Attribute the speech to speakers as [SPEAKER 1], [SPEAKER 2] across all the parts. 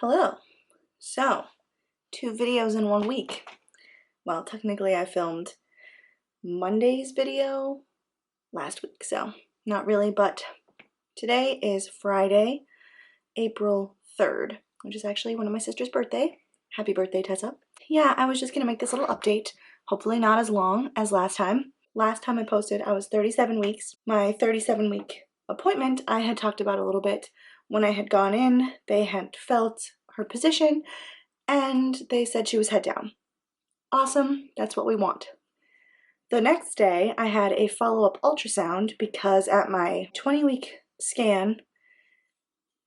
[SPEAKER 1] Hello. So, 2 videos in 1 week. Well, technically I filmed Monday's video last week, so not really, but today is Friday, April 3rd, which is actually one of my sister's birthday. Happy birthday, Tessa. Yeah, I was just gonna make this little update, hopefully not as long as last time. Last time I posted, I was 37 weeks. My 37-week appointment, I had talked about a little bit. When I had gone in, they had felt her position, and they said she was head down. Awesome, that's what we want. The next day, I had a follow-up ultrasound because at my 20-week scan,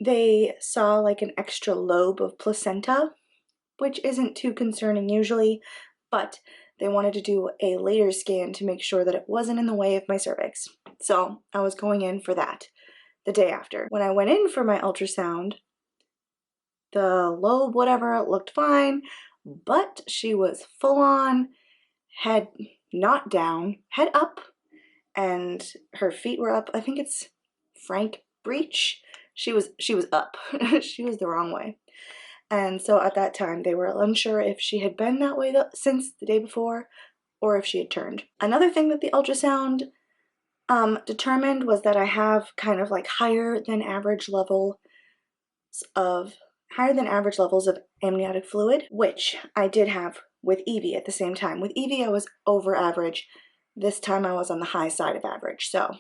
[SPEAKER 1] they saw like an extra lobe of placenta, which isn't too concerning usually, but they wanted to do a later scan to make sure that it wasn't in the way of my cervix. So I was going in for that the day after. When I went in for my ultrasound, the lobe, whatever, looked fine, but she was full on, head not down, head up, and her feet were up. I think it's Frank Breech. She was up. She was the wrong way. And so at that time, they were unsure if she had been that way since the day before or if she had turned. Amother thing that the ultrasound determined was that I have kind of like higher than average levels of amniotic fluid, which I did have with Evie at the same time. With Evie, I was over average. This time I was on the high side of average, so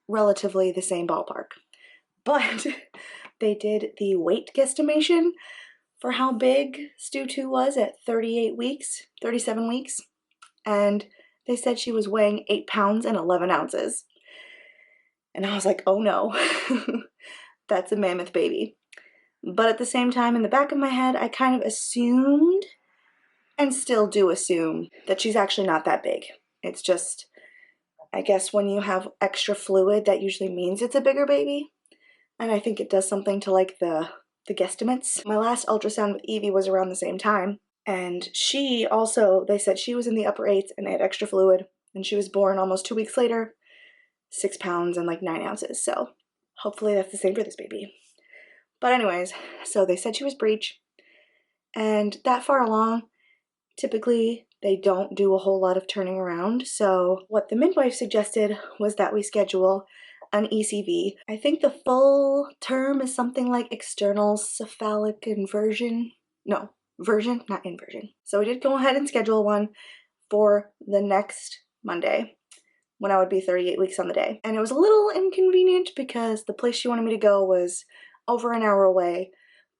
[SPEAKER 1] relatively the same ballpark. But they did the weight guesstimation for how big Stu 2 was at 37 weeks, and they said she was weighing 8 pounds and 11 ounces. And I was like, oh no, that's a mammoth baby. But at the same time, in the back of my head, I kind of assumed, and still do assume, that she's actually not that big. It's just, I guess when you have extra fluid, that usually means it's a bigger baby. And I think it does something to like the guesstimates. My last ultrasound with Evie was around the same time. And she also, they said she was in the upper 8s and they had extra fluid. And she was born almost 2 weeks later, 6 pounds and like 9 ounces. So hopefully that's the same for this baby. But anyways, so they said she was breech, and that far along, typically they don't do a whole lot of turning around. So what the midwife suggested was that we schedule an ECV. I think the full term is something like external cephalic inversion. No, version, not inversion. So we did go ahead and schedule one for the next Monday, when I would be 38 weeks on the day. And it was a little inconvenient because the place she wanted me to go was over an hour away,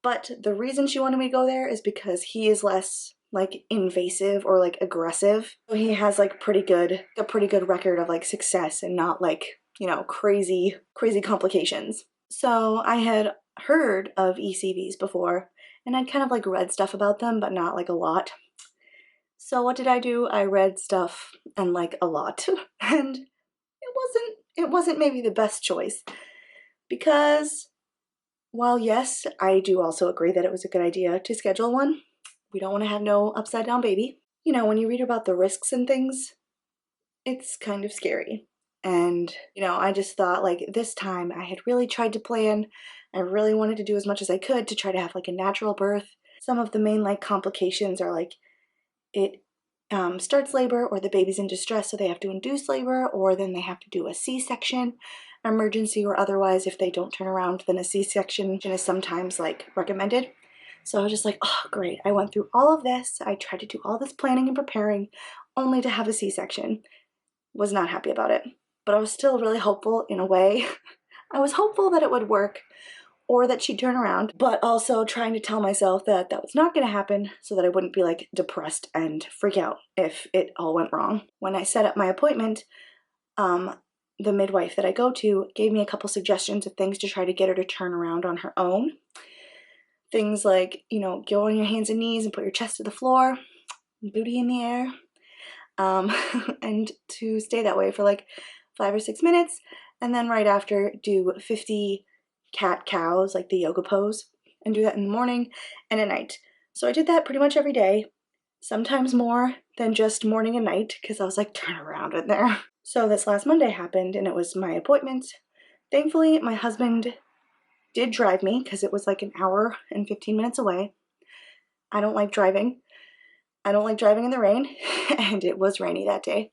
[SPEAKER 1] but the reason she wanted me to go there is because he is less like invasive or like aggressive. So he has like a pretty good record of like success and not like, you know, crazy complications. So I had heard of ECVs before and I'd kind of like read stuff about them, but not like a lot. So what did I do? I read stuff and like a lot, and it wasn't maybe the best choice, because while yes, I do also agree that it was a good idea to schedule one, we don't want to have no upside down baby. You know, when you read about the risks and things, it's kind of scary. And, you know, I just thought like this time I had really tried to plan. I really wanted to do as much as I could to try to have like a natural birth. Some of the main like complications are like it starts labor or the baby's in distress, so they have to induce labor, or then they have to do a C-section, emergency or otherwise. If they don't turn around, then a C-section is sometimes like recommended. So I was just like, oh great, I went through all of this, I tried to do all this planning and preparing only to have a C-section. Was not happy about it, but I was still really hopeful in a way. I was hopeful that it would work or that she'd turn around, but also trying to tell myself that that was not going to happen so that I wouldn't be like depressed and freak out if it all went wrong. When I set up my appointment, the midwife that I go to gave me a couple suggestions of things to try to get her to turn around on her own. Things like, you know, go on your hands and knees and put your chest to the floor, booty in the air, and to stay that way for like 5 or 6 minutes, and then right after do 50 cat-cows, like the yoga pose, and do that in the morning and at night. So I did that pretty much every day, sometimes more than just morning and night, because I was like, turn around in there. So this last Monday happened, and it was my appointment. Thankfully, my husband did drive me because it was like an hour and 15 minutes away. I don't like driving. I don't like driving in the rain, and it was rainy that day.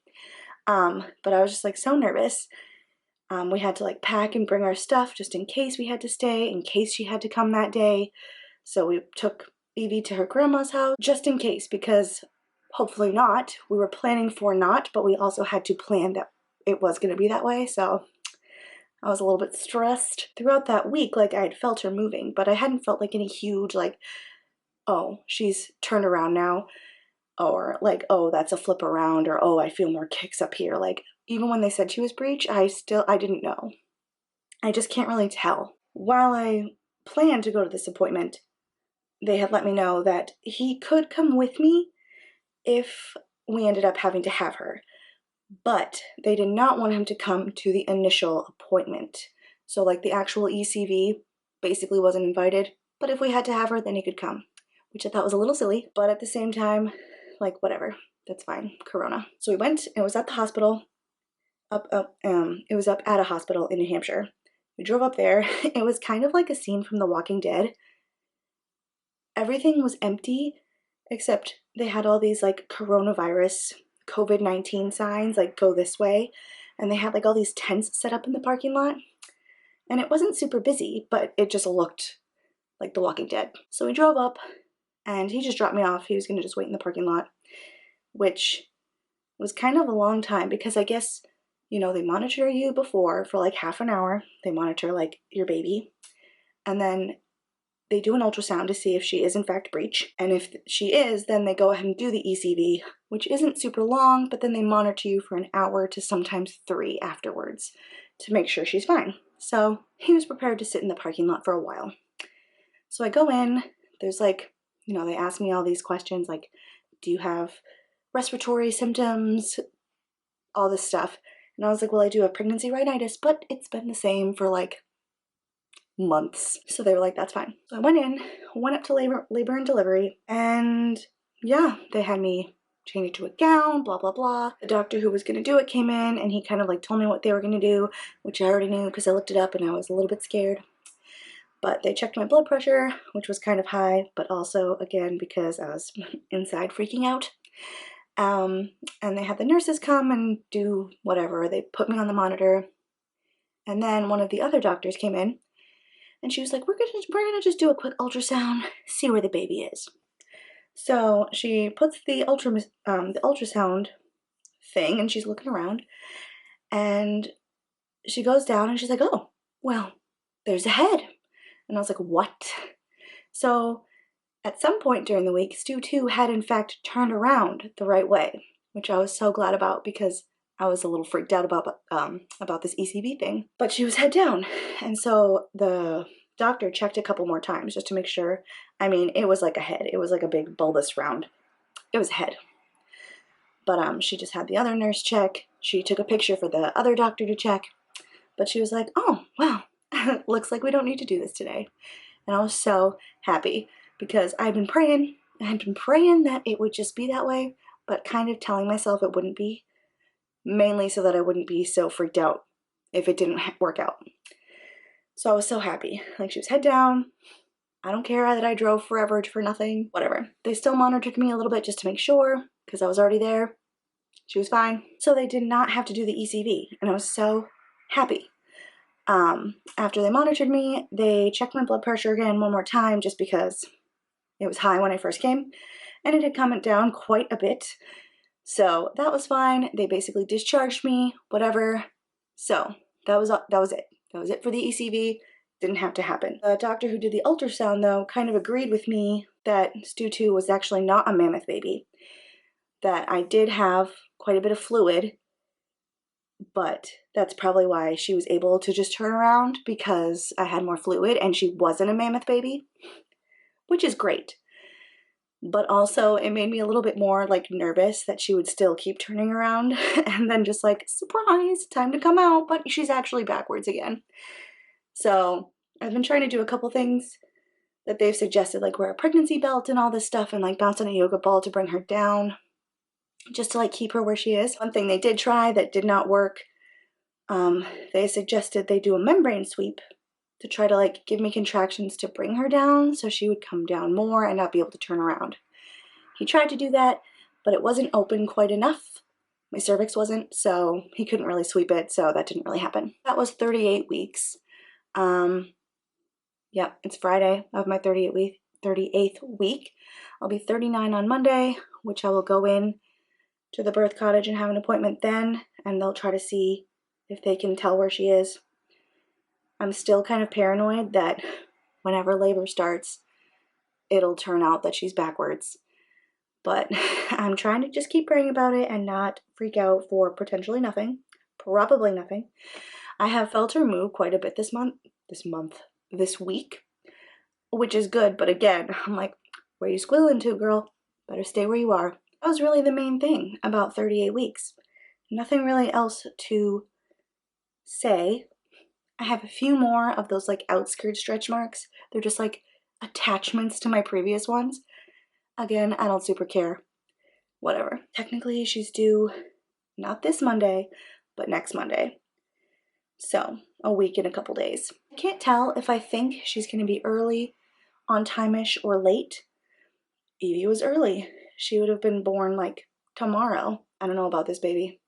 [SPEAKER 1] But I was just like so nervous. We had to like pack and bring our stuff just in case we had to stay, in case she had to come that day. So we took Evie to her grandma's house just in case, because hopefully not. We were planning for not, but we also had to plan that it was going to be that way. So I was a little bit stressed throughout that week. Like, I had felt her moving, but I hadn't felt like any huge like, oh, she's turned around now, or like, oh, that's a flip around, or oh, I feel more kicks up here. Like, even when they said she was breech, I didn't know. I just can't really tell. While I planned to go to this appointment, they had let me know that he could come with me if we ended up having to have her, but they did not want him to come to the initial appointment. So like the actual ECV basically wasn't invited, but if we had to have her, then he could come, which I thought was a little silly, but at the same time, like, whatever, that's fine, Corona. So we went, it was at the hospital, it was up at a hospital in New Hampshire. We drove up there. It was kind of like a scene from The Walking Dead. Everything was empty, except they had all these like coronavirus, COVID-19 signs, like go this way. And they had like all these tents set up in the parking lot. And it wasn't super busy, but it just looked like The Walking Dead. So we drove up and he just dropped me off. He was gonna just wait in the parking lot, which was kind of a long time because I guess, you know, they monitor you before for like half an hour. They monitor like your baby. And then they do an ultrasound to see if she is in fact breech. And if she is, then they go ahead and do the ECV, which isn't super long, but then they monitor you for an hour to sometimes 3 afterwards to make sure she's fine. So he was prepared to sit in the parking lot for a while. So I go in, there's like, you know, they ask me all these questions like, do you have respiratory symptoms? All this stuff. And I was like, well, I do have pregnancy rhinitis, but it's been the same for like months. So they were like, that's fine. So I went up to labor and delivery, and yeah, they had me change it to a gown, blah, blah, blah. The doctor who was gonna do it came in and he kind of like told me what they were gonna do, which I already knew because I looked it up and I was a little bit scared. But they checked my blood pressure, which was kind of high, but also, again, because I was inside freaking out. And they had the nurses come and do whatever. They put me on the monitor. And then one of the other doctors came in and she was like, we're gonna just do a quick ultrasound, see where the baby is. So she puts the ultrasound thing and she's looking around and she goes down and she's like, oh, well, there's a head. And I was like, what? So at some point during the week, Stu 2 had in fact turned around the right way, which I was so glad about because I was a little freaked out about this ECV thing. But she was head down, and so the doctor checked a couple more times just to make sure. I mean, it was like a head. It was like a big bulbous round. It was a head. But she just had the other nurse check. She took a picture for the other doctor to check. But she was like, oh, wow, looks like we don't need to do this today. And I was so happy because I'd been praying that it would just be that way, but kind of telling myself it wouldn't be, mainly so that I wouldn't be so freaked out if it didn't work out. So I was so happy. Like, she was head down. I don't care that I drove forever for nothing, whatever. They still monitored me a little bit just to make sure because I was already there. She was fine. So they did not have to do the ECV, and I was so happy. After they monitored me, they checked my blood pressure again one more time just because it was high when I first came, and it had come down quite a bit. So that was fine. They basically discharged me, whatever. So that was it. That was it for the ECV. Didn't have to happen. The doctor who did the ultrasound, though, kind of agreed with me that Stu 2 was actually not a mammoth baby. That I did have quite a bit of fluid, but that's probably why she was able to just turn around, because I had more fluid and she wasn't a mammoth baby, which is great. But also it made me a little bit more like nervous that she would still keep turning around and then just like, surprise, time to come out, but she's actually backwards again. So I've been trying to do a couple things that they've suggested, like wear a pregnancy belt and all this stuff and like bounce on a yoga ball to bring her down, just to like keep her where she is. One thing they did try that did not work, they suggested they do a membrane sweep to try to like give me contractions to bring her down so she would come down more and not be able to turn around. He tried to do that, but it wasn't open quite enough. My cervix wasn't, so he couldn't really sweep it, so that didn't really happen. That was 38 weeks. Yeah, it's Friday of my 38th week. I'll be 39 on Monday, which I will go in to the birth cottage and have an appointment then, and they'll try to see if they can tell where she is. I'm still kind of paranoid that whenever labor starts, it'll turn out that she's backwards. But I'm trying to just keep praying about it and not freak out for potentially nothing. Probably nothing. I have felt her move quite a bit this week, which is good. But again, I'm like, where you squealing to, girl? Better stay where you are. That was really the main thing about 38 weeks. Nothing really else to say. I have a few more of those like outskirt stretch marks. They're just like attachments to my previous ones. Again, I don't super care. Whatever. Technically, she's due not this Monday, but next Monday. So, a week and a couple days. I can't tell if I think she's going to be early, on time-ish, or late. Evie was early. She would have been born like tomorrow. I don't know about this baby.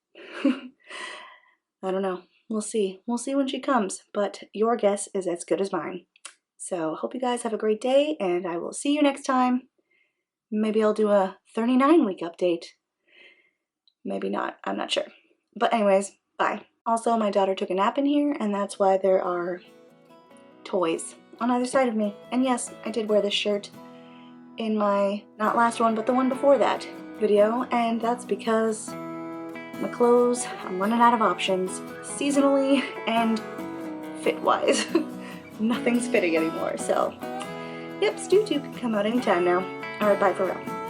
[SPEAKER 1] I don't know. We'll see. We'll see when she comes, but your guess is as good as mine. So, hope you guys have a great day, and I will see you next time. Maybe I'll do a 39-week update. Maybe not. I'm not sure. But anyways, bye. Also, my daughter took a nap in here, and that's why there are toys on either side of me. And yes, I did wear this shirt in my, not last one, but the one before that video, and that's because my clothes, I'm running out of options, seasonally and fit-wise. Nothing's fitting anymore, so yep, Stu 2 can come out anytime now. Alright, bye for real.